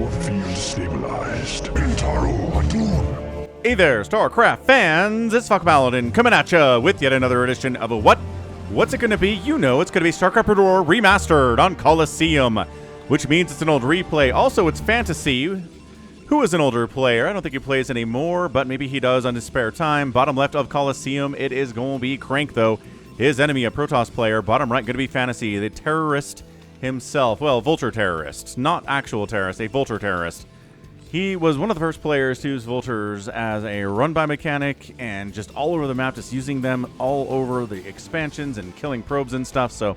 Core field stabilized. Intaro Atun. Hey there, StarCraft fans! It's Falcon Paladin coming at ya with yet another edition of a What's it gonna be? You know it's gonna be StarCraft VULTURE Remastered on Colosseum, which means it's an old replay. Also, it's Fantasy, who is an older player. I don't think he plays anymore, but maybe he does on his spare time. Bottom left of Colosseum, it is going to be Crank, though. His enemy, a Protoss player. Bottom right, going to be Fantasy, the terrorist himself. Well, Vulture terrorist. Not actual terrorist, a Vulture terrorist. He was one of the first players to use Vultures as a run-by mechanic and just all over the map, just using them all over the expansions and killing probes and stuff. So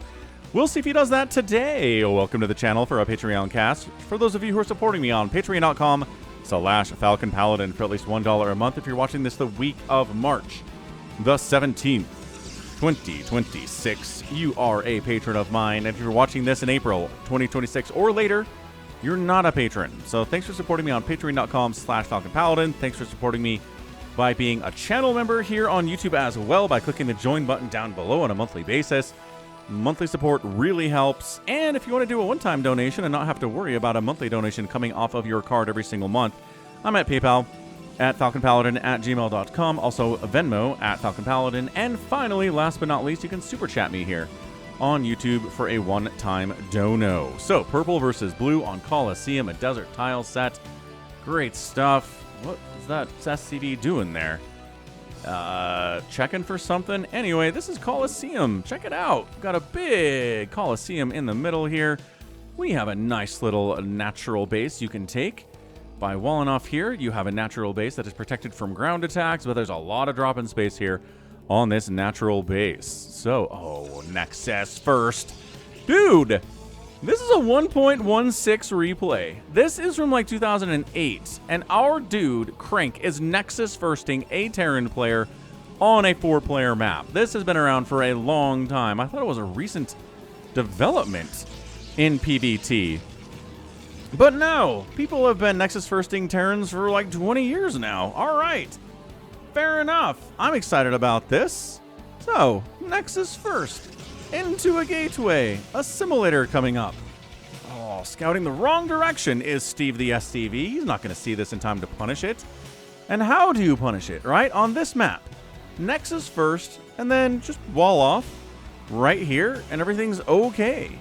we'll see if he does that today. Welcome to the channel for a Patreon cast. For those of you who are supporting me on patreon.com/Falcon Paladin for at least $1 a month if you're watching this the week of March the 17th, 2026. You are a patron of mine. If you're watching this in April 2026 or later, you're not a patron. So thanks for supporting me on patreon.com/Falcon Paladin. Thanks for supporting me by being a channel member here on YouTube as well by clicking the join button down below on a monthly basis. Monthly support really helps. And if you want to do a one-time donation and not have to worry about a monthly donation coming off of your card every single month, I'm at PayPal at falconpaladin@gmail.com, also Venmo at Falcon Paladin, and finally, last but not least, you can super chat me here on YouTube for a one-time dono. So, purple versus blue on Colosseum, a desert tile set. Great stuff. What is that SCV doing there? Checking for something. Anyway, this is Colosseum. Check it out. Got a big Colosseum in the middle here. We have a nice little natural base you can take. By walling off here, you have a natural base that is protected from ground attacks, but there's a lot of drop-in space here on this natural base. So, oh, Nexus first. Dude, this is a 1.16 replay. This is from like 2008, and our dude, Crank, is Nexus firsting a Terran player on a 4-player map. This has been around for a long time. I thought it was a recent development in PvT. But no, people have been Nexus firsting Terrans for like 20 years now. All right. Fair enough. I'm excited about this. So, Nexus first. Into a gateway. A simulator coming up. Oh, scouting the wrong direction is Steve the SCV. He's not going to see this in time to punish it. And how do you punish it, right? On this map. Nexus first, and then just wall off right here, and everything's okay.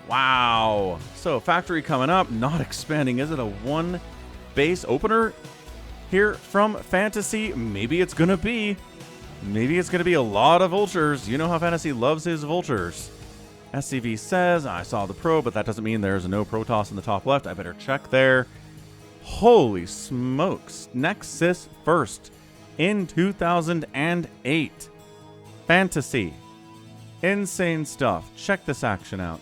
Wow. So, factory coming up. Not expanding. Is it a one base opener here from Fantasy? Maybe it's going to be. Maybe it's going to be a lot of Vultures. You know how Fantasy loves his Vultures. SCV says, I saw the probe, but that doesn't mean there's no Protoss in the top left. I better check there. Holy smokes. Nexus first in 2008. Fantasy. Insane stuff. Check this action out.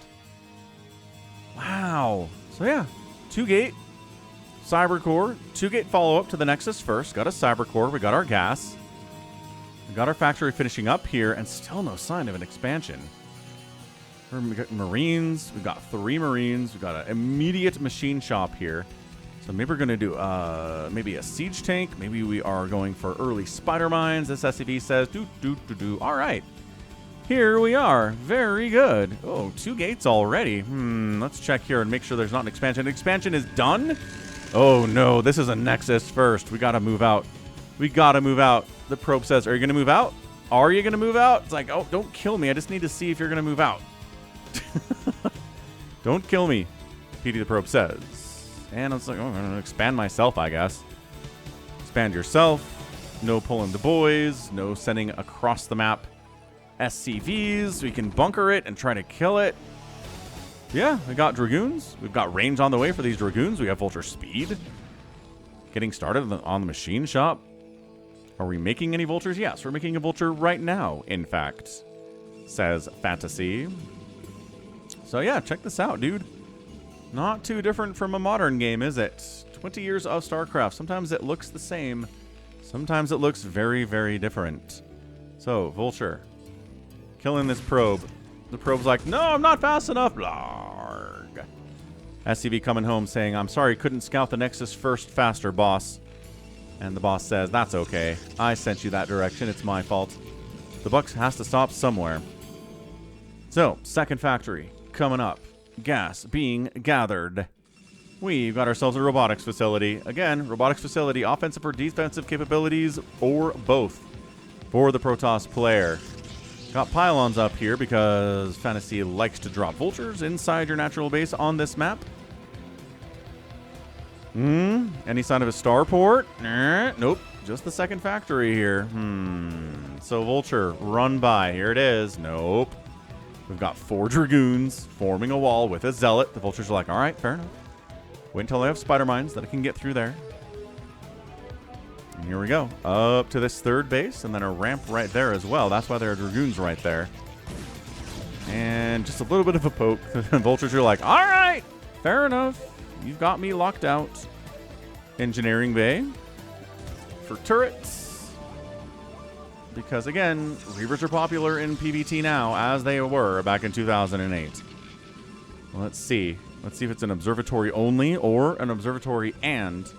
Wow. So yeah, 2-gate. Cyber core, 2-gate follow-up to the Nexus first. Got a cyber core. We got our gas. We got our factory finishing up here, and still no sign of an expansion. We got Marines. We've got 3 Marines. We've got an immediate machine shop here. So maybe we're going to do maybe a siege tank. Maybe we are going for early spider mines, this SCV says. All right. Here we are. Very good. Oh, 2 gates already. Let's check here and make sure there's not an expansion. Expansion is done. Oh, no. This is a Nexus first. We got to move out. We got to move out. The probe says, are you going to move out? Are you going to move out? It's like, oh, don't kill me. I just need to see if you're going to move out. Don't kill me, PD the probe says. And it's like, oh, I'm going to expand myself, I guess. Expand yourself. No pulling the boys. No sending across the map SCVs. We can bunker it and try to kill it. Yeah, we got Dragoons. We've got range on the way for these Dragoons. We have Vulture speed. Getting started on the machine shop. Are we making any Vultures? Yes, we're making a Vulture right now, in fact, says Fantasy. So yeah, check this out, dude. Not too different from a modern game, is it? 20 years of StarCraft. Sometimes it looks the same. Sometimes it looks very, very different. So, Vulture. Killing this probe. The probe's like, no, I'm not fast enough. Blarg. SCV coming home saying, I'm sorry, couldn't scout the Nexus first faster, boss. And the boss says, that's okay. I sent you that direction. It's my fault. The buck has to stop somewhere. So, second factory coming up. Gas being gathered. we've got ourselves a robotics facility. Again, robotics facility, offensive or defensive capabilities, or both for the Protoss player. Got pylons up here because Fantasy likes to drop vultures inside your natural base on this map. Any sign of a starport? Nope. Just the second factory here. So vulture, run by. Here it is. Nope. We've got 4 dragoons forming a wall with a zealot. The vultures are like, all right, fair enough. Wait until they have spider mines that I can get through there. And here we go. Up to this third base, and then a ramp right there as well. That's why there are dragoons right there. And just a little bit of a poke. The vultures are like, all right, fair enough. You've got me locked out. Engineering bay for turrets. Because, again, Reavers are popular in PvT now, as they were back in 2008. Let's see. Let's see if it's an observatory only or an observatory and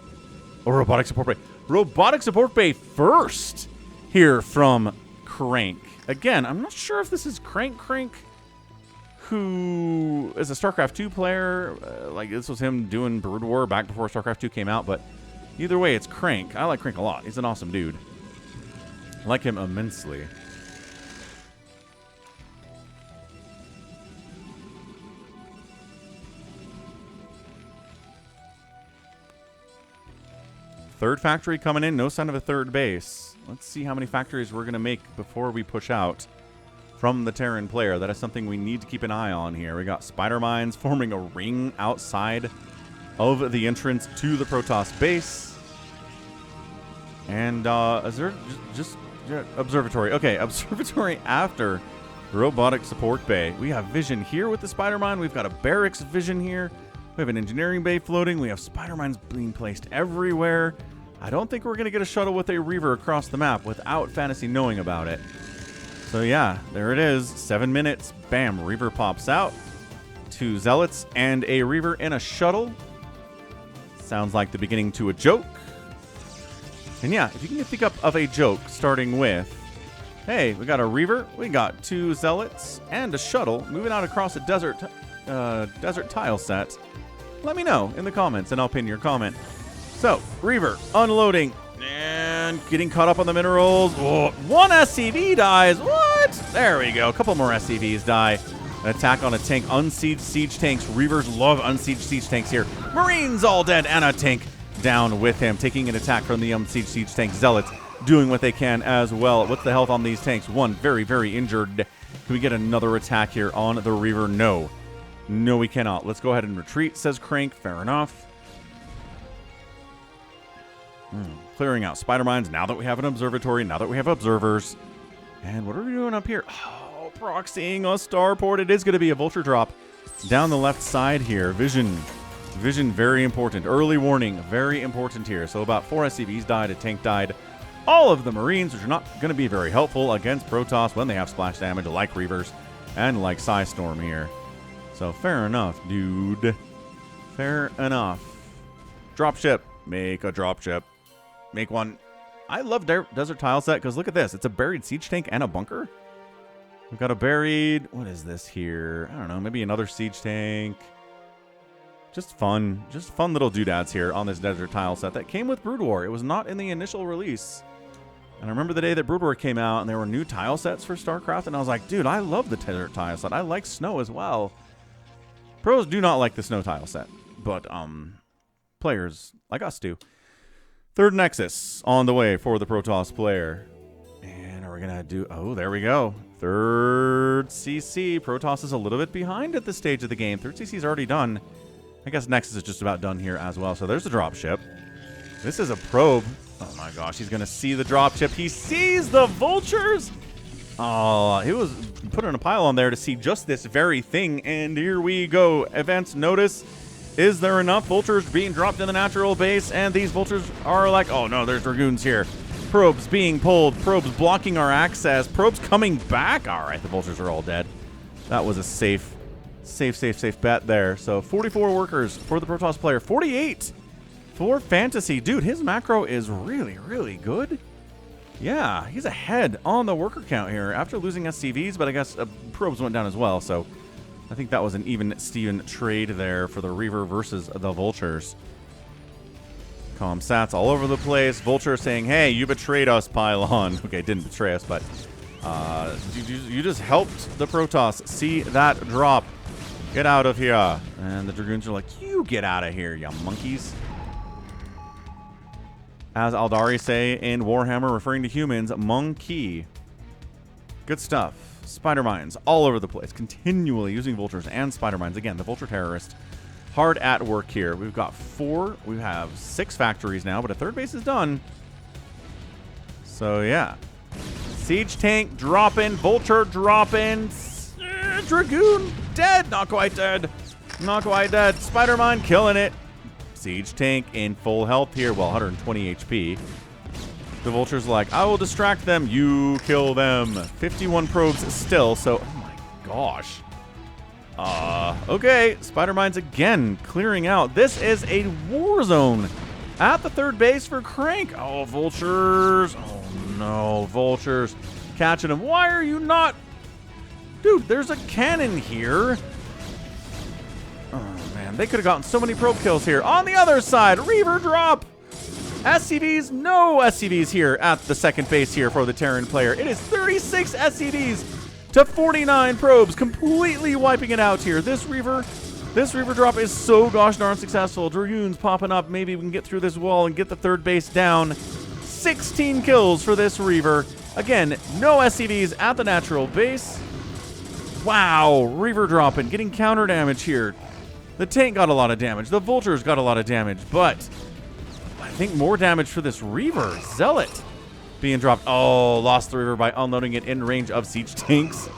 a robotic support bay. Robotic support bay first here from Crank. Again, I'm not sure if this is Crank, who is a StarCraft 2 player. Like, this was him doing Brood War back before StarCraft 2 came out. But either way, it's Crank. I like Crank a lot. He's an awesome dude. I like him immensely. Third factory coming in. No sign of a third base. Let's see how many factories we're going to make before we push out from the Terran player. That is something we need to keep an eye on here. We got spider mines forming a ring outside of the entrance to the Protoss base. And is there just observatory? Okay, observatory after robotic support bay. We have vision here with the spider mine. We've got a barracks vision here. We have an engineering bay floating. We have spider mines being placed everywhere. I don't think we're going to get a shuttle with a Reaver across the map without Fantasy knowing about it. So yeah, there it is. 7 minutes. Bam, Reaver pops out. 2 Zealots and a Reaver in a shuttle. Sounds like the beginning to a joke. And yeah, if you can think up of a joke starting with, hey, we got a Reaver, we got 2 Zealots, and a shuttle moving out across a desert tile set, let me know in the comments and I'll pin your comment. So, Reaver unloading and getting caught up on the minerals. Oh, 1 SCV dies. What? There we go. A couple more SCVs die. An attack on a tank. Unsieged siege tanks. Reavers love unsieged siege tanks here. Marines all dead and a tank down with him. Taking an attack from the unsieged siege tank. Zealots doing what they can as well. What's the health on these tanks? 1 very, very injured. Can we get another attack here on the Reaver? No. No, we cannot. Let's go ahead and retreat, says Crank. Fair enough. Clearing out spider mines now that we have an observatory, now that we have observers. And what are we doing up here? Oh, proxying a starport. It is going to be a vulture drop down the left side here. Vision, very important. Early warning, very important here. So about 4 SCVs died, a tank died. All of the Marines, which are not going to be very helpful against Protoss when they have splash damage, like Reavers and like Psystorm here. So fair enough, dude. Fair enough. Dropship. Make a dropship. Make one. I love Desert Tile Set because look at this. It's a buried siege tank and a bunker. We've got a buried... What is this here? I don't know. Maybe another siege tank. Just fun. Just fun little doodads here on this Desert Tile Set that came with Brood War. It was not in the initial release. And I remember the day that Brood War came out and there were new tile sets for StarCraft. And I was like, dude, I love the Desert Tile Set. I like snow as well. Pros do not like the snow tile set. But players like us do. Third Nexus on the way for the Protoss player. And are we going to do... Oh, there we go. Third CC. Protoss is a little bit behind at this stage of the game. Third CC is already done. I guess Nexus is just about done here as well. So there's the dropship. This is a probe. Oh my gosh, he's going to see the dropship. He sees the vultures. Oh, he was putting a pile on there to see just this very thing. And here we go. Events notice. Is there enough vultures being dropped in the natural base? And these vultures are like, oh no, there's dragoons here. Probes being pulled. Probes blocking our access. Probes coming back. All right, the vultures are all dead. That was a safe bet there. So 44 workers for the Protoss player. 48 for Fantasy. Dude, his macro is really, really good. Yeah, he's ahead on the worker count here after losing SCVs, but I guess probes went down as well. So I think that was an even Steven trade there for the Reaver versus the Vultures. Calm sats all over the place. Vulture saying, hey, you betrayed us, Pylon. Okay, didn't betray us, but you just helped the Protoss see that drop. Get out of here. And the Dragoons are like, you get out of here, you monkeys. As Aldari say in Warhammer, referring to humans, monkey. Good stuff. Spider mines all over the place. Continually using vultures and spider mines. Again, the vulture terrorist hard at work here. We've got 4. We have 6 factories now, but a third base is done. So, yeah. Siege tank dropping. Vulture dropping. Dragoon dead. Not quite dead. Not quite dead. Spider mine killing it. Siege tank in full health here. Well, 120 HP. The Vulture's like, I will distract them. You kill them. 51 probes still. So, oh my gosh. Okay. Spider mines again clearing out. This is a war zone at the third base for Crank. Oh, Vultures. Oh no, Vultures catching him. Why are you not? Dude, there's a cannon here. Oh man, they could have gotten so many probe kills here. On the other side, Reaver drop. SCVs, no SCVs here at the second base here for the Terran player. It is 36 SCVs to 49 probes, completely wiping it out here. This Reaver drop is so gosh darn successful. Dragoons popping up. Maybe we can get through this wall and get the third base down. 16 kills for this Reaver. Again, no SCVs at the natural base. Wow, Reaver dropping, getting counter damage here. The tank got a lot of damage. The Vultures got a lot of damage, but I think more damage for this Reaver. Zealot being dropped. Oh, lost the Reaver by unloading it in range of siege tanks.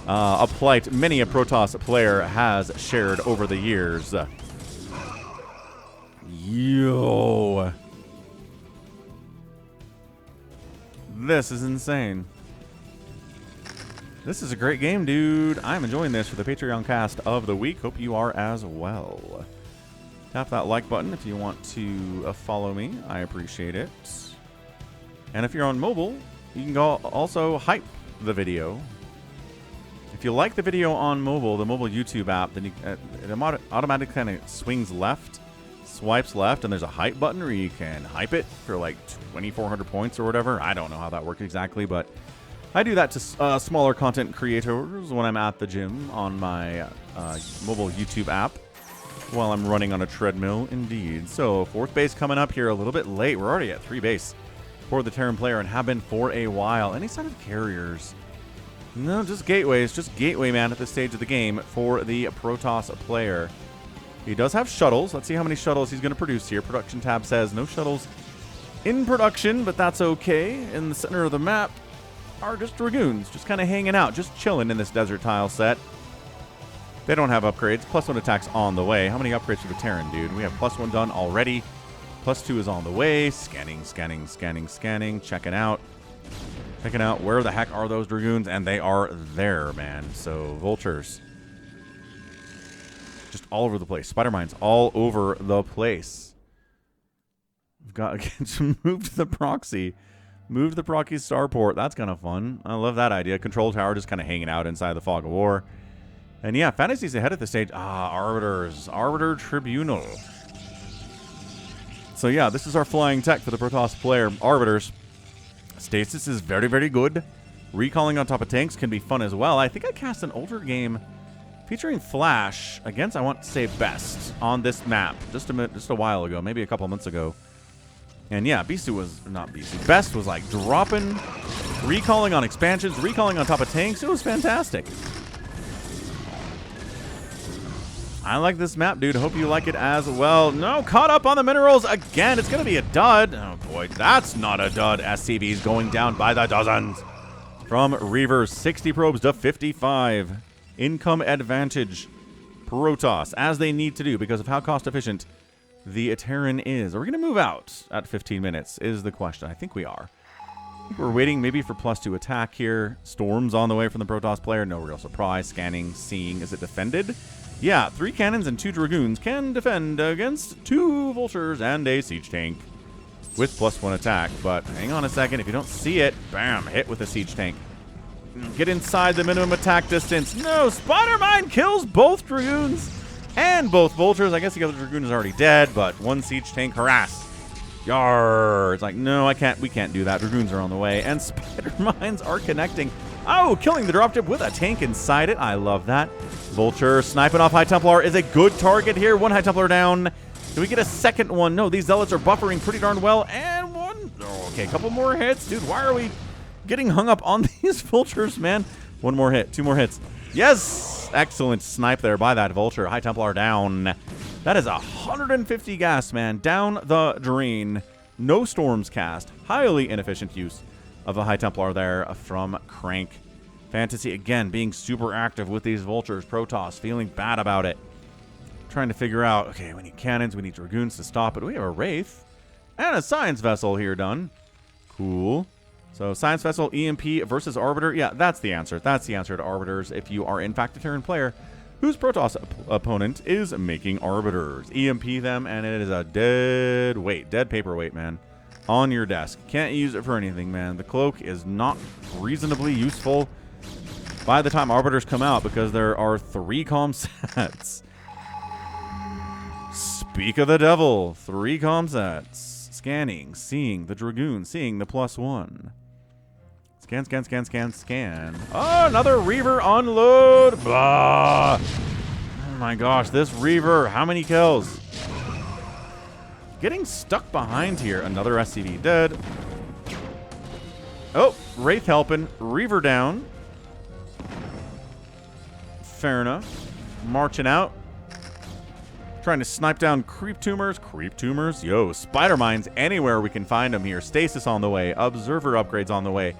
A plight many a Protoss player has shared over the years. Yo. This is insane. This is a great game, dude. I'm enjoying this for the Patreon cast of the week. Hope you are as well. Tap that like button if you want to follow me. I appreciate it. And if you're on mobile, you can go also hype the video. If you like the video on mobile, the mobile YouTube app, then it automatically kind of swings left, swipes left, and there's a hype button where you can hype it for like 2,400 points or whatever. I don't know how that works exactly, but I do that to smaller content creators when I'm at the gym on my mobile YouTube app while I'm running on a treadmill, indeed. So, fourth base coming up here a little bit late. We're already at 3 base for the Terran player and have been for a while. Any sign of carriers? No, just gateways. Just gateway man at this stage of the game for the Protoss player. He does have shuttles. Let's see how many shuttles he's going to produce here. Production tab says no shuttles in production, but that's okay. In the center of the map are just Dragoons, just kind of hanging out, just chilling in this desert tile set. They don't have upgrades. +1 attacks on the way. How many upgrades for the Terran, dude? We have +1 done already. +2 is on the way. Scanning, scanning, scanning, scanning. Checking out. Checking out where the heck are those Dragoons, and they are there, man. So, Vultures. Just all over the place. Spider mines all over the place. We've got to move the proxy. Move the proxy starport. That's kind of fun. I love that idea. Control tower just kind of hanging out inside the fog of war. And yeah, Fantasy's ahead at the stage. Arbiters. Arbiter Tribunal. So yeah, this is our flying tech for the Protoss player. Arbiters. Stasis is very, very good. Recalling on top of tanks can be fun as well. I think I cast an older game featuring Flash against, I want to say, Best on this map just a while ago, maybe a couple months ago. And yeah, Best was like dropping, recalling on expansions, recalling on top of tanks. It was fantastic. I like this map, dude. Hope you like it as well. No, caught up on the minerals again. It's going to be a dud. Oh, boy, that's not a dud. SCVs going down by the dozens. From Reavers, 60 probes to 55. Income advantage. Protoss, as they need to do because of how cost efficient the Terran is. Are we going to move out at 15 minutes is the question. I think we are. I think we're waiting maybe for +2 attack here. Storms on the way from the Protoss player. No real surprise. Scanning, seeing. Is it defended? Yeah, 3 cannons and 2 Dragoons can defend against 2 Vultures and a Siege Tank with +1 attack. But hang on a second. If you don't see it, bam, hit with a Siege Tank. Get inside the minimum attack distance. No, Spider Mine kills both Dragoons and both Vultures. I guess the other Dragoon is already dead, but one siege tank harass. Yarr. It's like, no, I can't. We can't do that. Dragoons are on the way, and Spider Mines are connecting. Oh, killing the dropship with a tank inside it. I love that. Vulture sniping off High Templar is a good target here. One High Templar down. Do we get a second one? No, these Zealots are buffering pretty darn well. And one. Oh, okay, a couple more hits. Dude, why are we getting hung up on these Vultures, man? One more hit. Two more hits. Yes! Excellent snipe there by that Vulture. High Templar down. That is 150 gas, man. Down the drain. No storms cast. Highly inefficient use of a High Templar there from Crank. Fantasy, again, being super active with these Vultures. Protoss feeling bad about it. Trying to figure out, okay, we need cannons, we need Dragoons to stop it. We have a Wraith and a Science Vessel here done. Cool. So, Science Vessel, EMP versus Arbiter. Yeah, that's the answer. That's the answer to Arbiters if you are, in fact, a Terran player whose Protoss opponent is making Arbiters. EMP them, and it is a dead weight. Dead paperweight, man. On your desk. Can't use it for anything, man. The cloak is not reasonably useful by the time Arbiters come out because there are 3 comm sets. Speak of the devil. 3 comm sets. Scanning. Seeing the Dragoon. Seeing the +1. Scan, scan, scan, scan, scan. Oh, another Reaver unload. Blah. Oh my gosh, this Reaver. How many kills? Getting stuck behind here. Another SCV dead. Oh, Wraith helping. Reaver down. Fair enough. Marching out. Trying to snipe down creep tumors. Creep tumors. Yo, spider mines anywhere we can find them here. Stasis on the way. Observer upgrades on the way.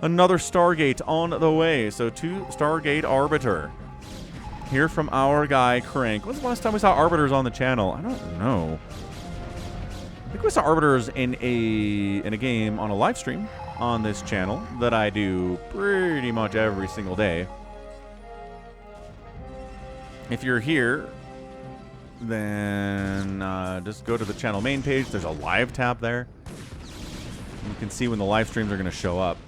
Another Stargate on the way. So 2 Stargate Arbiter. Here from our guy, Crank. When's the last time we saw Arbiters on the channel? I don't know. I think we saw Arbiters in a game on a live stream on this channel that I do pretty much every single day. If you're here, then just go to the channel main page. There's a live tab there. You can see when the live streams are going to show up.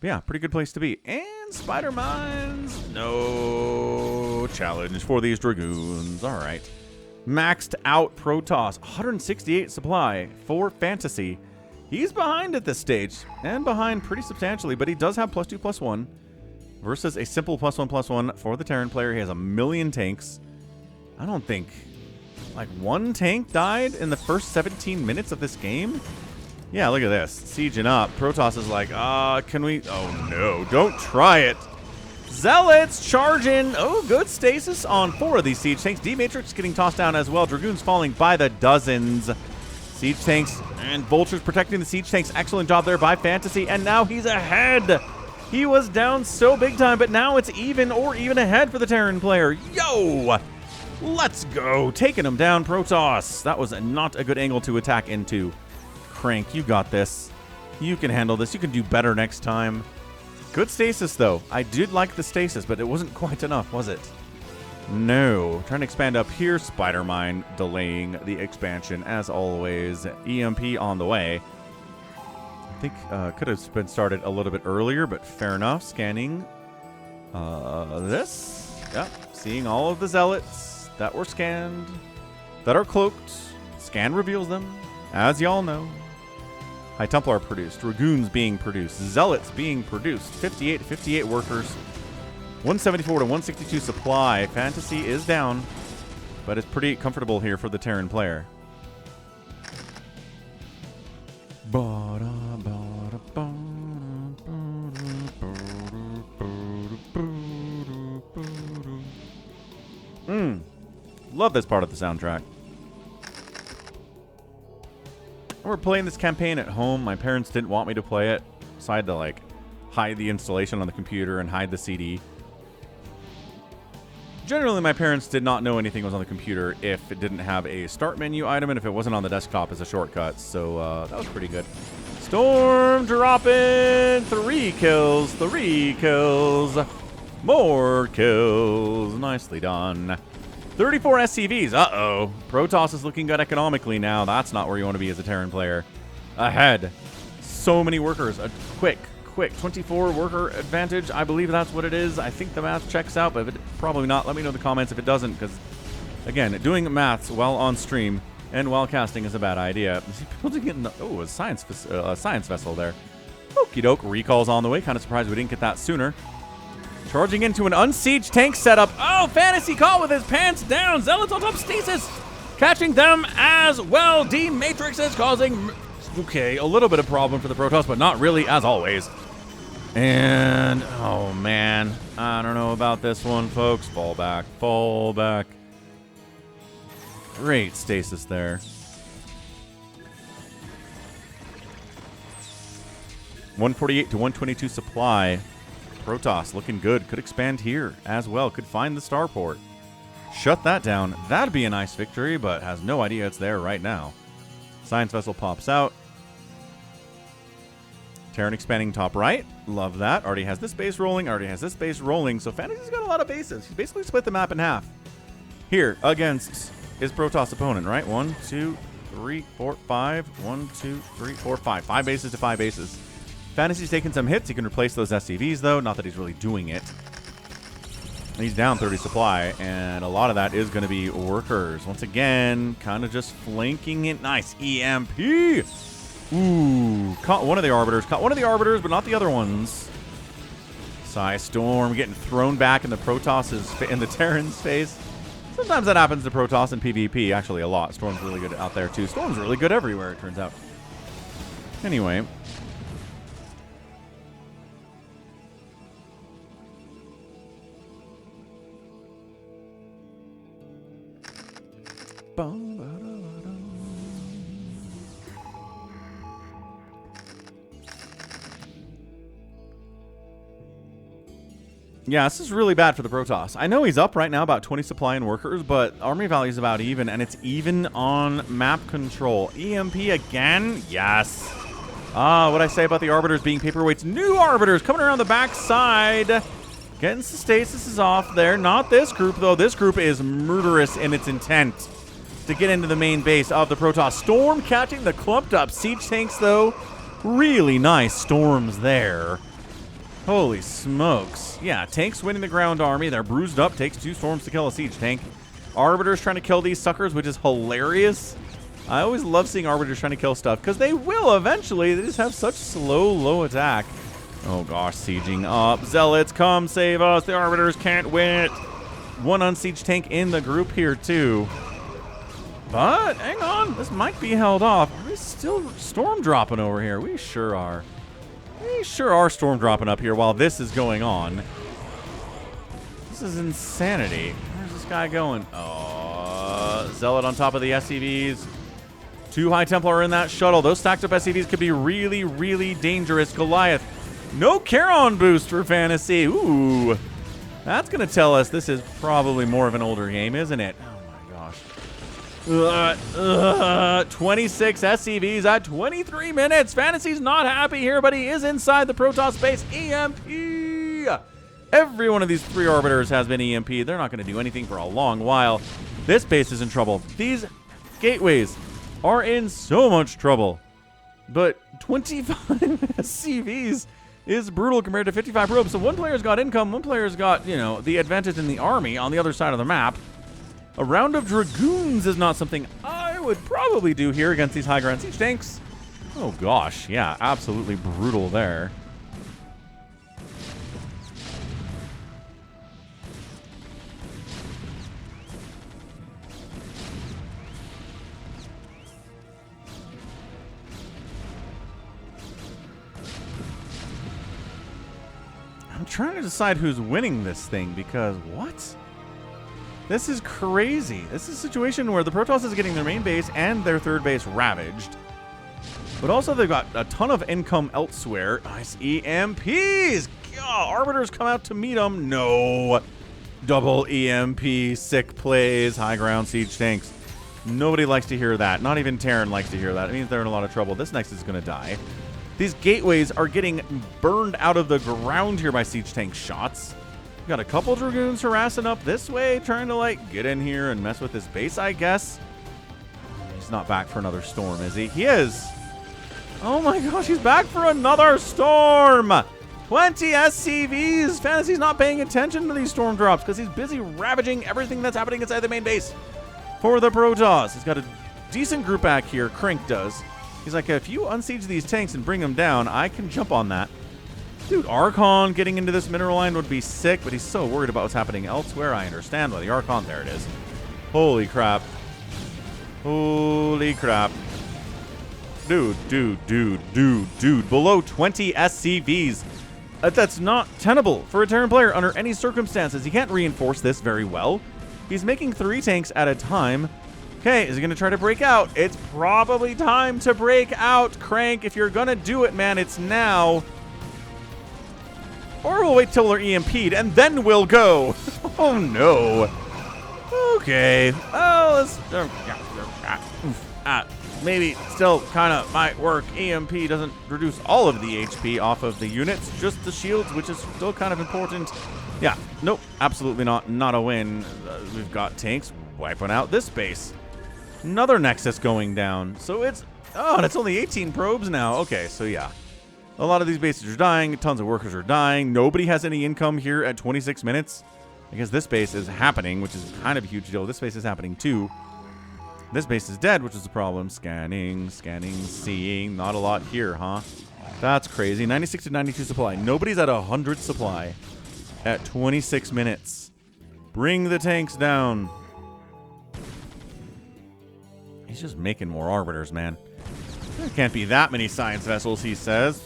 But yeah, pretty good place to be. And Spider Mines. No challenge for these Dragoons. All right. Maxed out Protoss. 168 supply for Fantasy. He's behind at this stage. And behind pretty substantially. But he does have +2/+1. Versus a simple +1/+1 for the Terran player. He has 1,000,000 tanks. I don't think like 1 tank died in the first 17 minutes of this game. Yeah, look at this. Sieging up. Protoss is like, can we? Oh, no. Don't try it. Zealots charging. Oh, good stasis on 4 of these siege tanks. D-Matrix getting tossed down as well. Dragoons falling by the dozens. Siege tanks and Vultures protecting the siege tanks. Excellent job there by Fantasy. And now he's ahead. He was down so big time, but now it's even or even ahead for the Terran player. Yo! Let's go. Taking him down, Protoss. That was not a good angle to attack into. Crank, you got this. You can handle this. You can do better next time. Good stasis, though. I did like the stasis, but it wasn't quite enough, was it? No. Trying to expand up here. Spider Mine delaying the expansion, as always. EMP on the way. I think could have been started a little bit earlier, but fair enough. Scanning this. Yep. Seeing all of the Zealots that were scanned, that are cloaked. Scan reveals them, as y'all know. High Templar produced. Dragoons being produced. Zealots being produced. 58 to 58 workers. 174 to 162 supply. Fantasy is down, but it's pretty comfortable here for the Terran player. Love this part of the soundtrack. We're playing this campaign at home. My parents didn't want me to play it, so I had to like hide the installation on the computer and hide the CD. Generally, my parents did not know anything was on the computer if it didn't have a start menu item and if it wasn't on the desktop as a shortcut, so that was pretty good. Storm dropping. 3 kills. 3 kills. More kills. Nicely done. 34 SCVs. Uh-oh. Protoss is looking good economically now. That's not where you want to be as a Terran player. Ahead. So many workers. A quick quick. 24 worker advantage. I believe that's what it is. I think the math checks out, but if it, probably not. Let me know in the comments if it doesn't, because, again, doing maths while on stream and while casting is a bad idea. Is he building it in the... Oh, a science vessel there. Okie doke. Recall's on the way. Kind of surprised we didn't get that sooner. Charging into an unsieged tank setup. Oh, Fantasy caught with his pants down. Zealots on top stasis. Catching them as well. D-Matrix is causing... Okay, a little bit of problem for the Protoss, but not really, as always. And, oh, man. I don't know about this one, folks. Fall back. Fall back. Great stasis there. 148 to 122 supply. Protoss looking good. Could expand here as well. Could find the starport. Shut that down. That'd be a nice victory, but has no idea it's there right now. Science vessel pops out. Terran expanding top right. Love that. Already has this base rolling. Already has this base rolling. So Fantasy's got a lot of bases. He's basically split the map in half. Here against his Protoss opponent, right? 1, 2, 3, 4, 5. 1, 2, 3, 4, 5. 5 bases to 5 bases. Fantasy's taking some hits. He can replace those SCVs, though. Not that he's really doing it. He's down 30 supply, and a lot of that is going to be workers. Once again, kind of just flanking it. Nice. EMP. Ooh. Caught one of the Arbiters. Caught one of the Arbiters, but not the other ones. Psy Storm getting thrown back in the Protoss's, in the Terran's face. Sometimes that happens to Protoss in PvP, actually a lot. Storm's really good out there, too. Storm's really good everywhere, it turns out. Anyway. Yeah, this is really bad for the Protoss. I know he's up right now about 20 supply and workers, but army value is about even, and it's even on map control. EMP again? Yes. What I say about the Arbiters being paperweights. New Arbiters coming around the backside. Getting some stasis is off there. Not this group, though. This group is murderous in its intent to get into the main base of the Protoss. Storm catching the clumped up siege tanks, though. Really nice storms there. Holy smokes. Yeah, tanks winning the ground army. They're bruised up. Takes 2 storms to kill a siege tank. Arbiters trying to kill these suckers, which is hilarious. I always love seeing Arbiters trying to kill stuff, because they will eventually. They just have such slow, low attack. Oh gosh, sieging up. Zealots, come save us. The Arbiters can't win it. One unsieged tank in the group here, too. But, hang on. This might be held off. Are we still storm dropping over here? We sure are. We sure are storm dropping up here while this is going on. This is insanity. Where's this guy going? Oh, Zealot on top of the SCVs. 2 High Templar in that shuttle. Those stacked up SCVs could be really, really dangerous. Goliath. No Charon boost for Fantasy. Ooh. That's going to tell us this is probably more of an older game, isn't it? Oh, my gosh. 26 SCVs at 23 minutes. Fantasy's not happy here, but he is inside the Protoss base. EMP. Every one of these 3 Arbiters has been EMP. They're not going to do anything for a long while. This base is in trouble. These gateways are in so much trouble. But 25 SCVs is brutal compared to 55 probes. So one player's got income, one player's got, you know, the advantage in the army on the other side of the map. A round of Dragoons is not something I would probably do here against these high ground siege tanks. Oh gosh, yeah, absolutely brutal there. I'm trying to decide who's winning this thing, because what? This is crazy. This is a situation where the Protoss is getting their main base and their third base ravaged. But also they've got a ton of income elsewhere. Nice EMPs. God, Arbiters come out to meet them. No. Double EMP, sick plays, high ground siege tanks. Nobody likes to hear that. Not even Terran likes to hear that. It means they're in a lot of trouble. This next is going to die. These gateways are getting burned out of the ground here by siege tank shots. Got a couple Dragoons harassing up this way, trying to, like, get in here and mess with this base, I guess. He's not back for another storm, is he? He is. Oh my gosh, he's back for another storm. 20 SCVs. Fantasy's not paying attention to these storm drops because he's busy ravaging everything that's happening inside the main base for the Protoss. He's got a decent group back here. Crank does. He's like, if you unsiege these tanks and bring them down, I can jump on that. Dude, Archon getting into this mineral line would be sick, but he's so worried about what's happening elsewhere. I understand why the Archon, there it is. Holy crap. Holy crap. Dude. Below 20 SCVs. That's not tenable for a Terran player under any circumstances. He can't reinforce this very well. He's making 3 tanks at a time. Okay, is he going to try to break out? It's probably time to break out, Crank. If you're going to do it, man, it's now. Or we'll wait till they're EMP'd, and then we'll go. Oh, no. Okay. Oh, let's... maybe still kind of might work. EMP doesn't reduce all of the HP off of the units, just the shields, which is still kind of important. Yeah, nope, absolutely not. Not a win. We've got tanks wiping out this base. Another Nexus going down. So it's... Oh, and it's only 18 probes now. Okay, so yeah. A lot of these bases are dying. Tons of workers are dying. Nobody has any income here at 26 minutes. I guess this base is happening, which is kind of a huge deal. This base is happening too. This base is dead, which is the problem. Scanning, seeing. Not a lot here, huh? That's crazy. 96 to 92 supply. Nobody's at 100 supply at 26 minutes. Bring the tanks down. He's just making more arbiters, man. There can't be that many science vessels, he says.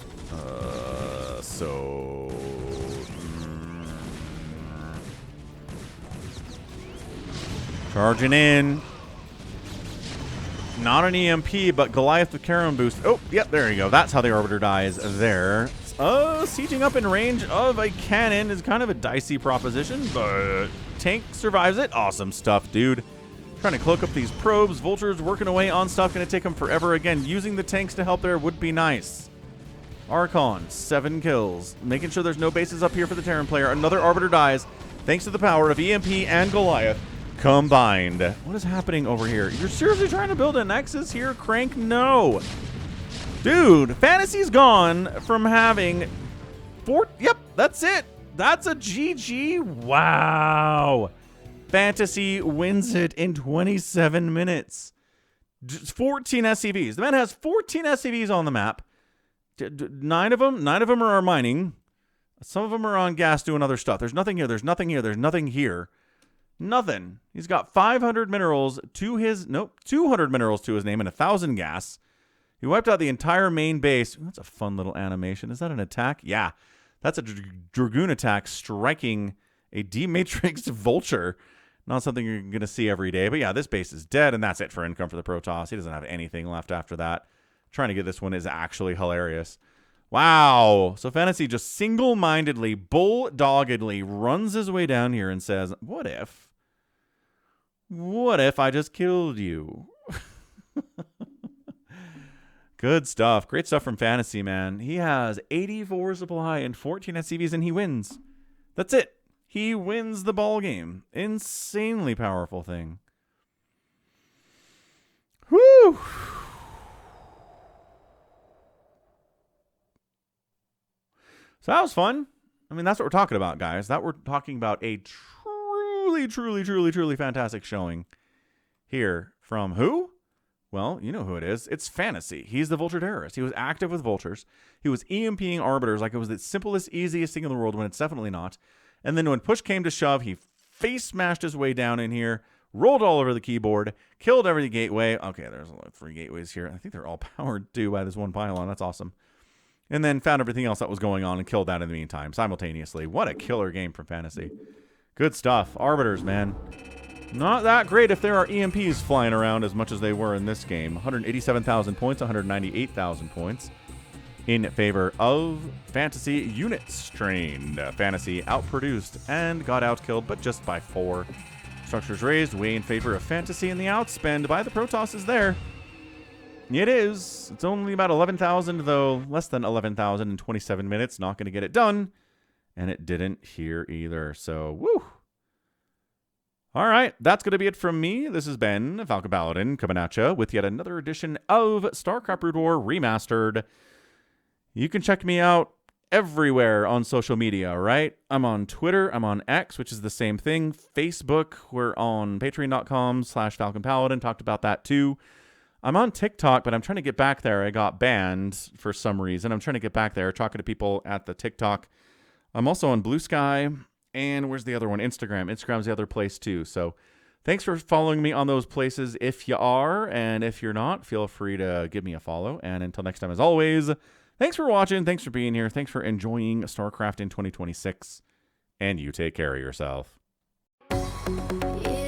Charging in. Not an EMP, but Goliath with Charon boost. Oh, yep, there you go. That's how the Arbiter dies there. Sieging up in range of a cannon is kind of a dicey proposition, but tank survives it. Awesome stuff, dude. Trying to cloak up these probes. Vulture's working away on stuff. Going to take them forever. Again, using the tanks to help there would be nice. Archon, 7 kills. Making sure there's no bases up here for the Terran player. Another Arbiter dies thanks to the power of EMP and Goliath combined. What is happening over here? You're seriously trying to build a Nexus here, Crank? No. Dude, Fantasy's gone from having 4... Yep, that's it. That's a GG. Wow. Fantasy wins it in 27 minutes. 14 SCVs. The man has 14 SCVs on the map. 9 of them are mining. Some of them are on gas doing other stuff. There's nothing here. There's nothing here. There's nothing here. Nothing. He's got 500 minerals to his... Nope, 200 minerals to his name and 1,000 gas. He wiped out the entire main base. Ooh, that's a fun little animation. Is that an attack? Yeah. That's a Dragoon attack striking a D-Matrix Vulture. Not something you're going to see every day. But yeah, this base is dead, and that's it for income for the Protoss. He doesn't have anything left after that. Trying to get this one is actually hilarious. Wow. So Fantasy just single-mindedly, bulldoggedly runs his way down here and says, what if I just killed you? Good stuff. Great stuff from Fantasy, man. He has 84 supply and 14 SCVs, and he wins. That's it. He wins the ball game. Insanely powerful thing. Whew. So that was fun. I mean, that's what we're talking about, guys. That we're talking about a truly fantastic showing here from who? Well, you know who it is. It's Fantasy. He's the Vulture terrorist. He was active with Vultures. He was EMPing Arbiters like it was the simplest, easiest thing in the world when it's definitely not. And then when push came to shove, he face smashed his way down in here, rolled all over the keyboard, killed every gateway. Okay, there's like 3 gateways here. I think they're all powered too by this one pylon. That's awesome. And then found everything else that was going on and killed that in the meantime simultaneously. What a killer game from Fantasy. Good stuff. Arbiters, man. Not that great if there are EMPs flying around as much as they were in this game. 187,000 points, 198,000 points in favor of Fantasy units trained. Fantasy outproduced and got outkilled, but just by 4. Structures raised, way in favor of Fantasy, and the outspend by the Protoss is there. It is. It's only about 11,000, though. Less than 11,000 in 27 minutes. Not going to get it done. And it didn't here either. So, woo. All right, that's going to be it from me. This has been Falcon Paladin coming at you with yet another edition of StarCraft Brood War Remastered. You can check me out everywhere on social media, right? I'm on Twitter, I'm on X, which is the same thing. Facebook, we're on patreon.com/Falcon Paladin. Talked about that too. I'm on TikTok, but I'm trying to get back there. I got banned for some reason. I'm trying to get back there, talking to people at the TikTok. I'm also on Blue Sky. And where's the other one? Instagram. Instagram's the other place too. So thanks for following me on those places if you are. And if you're not, feel free to give me a follow. And until next time, as always, thanks for watching. Thanks for being here. Thanks for enjoying StarCraft in 2026. And you take care of yourself. Yeah.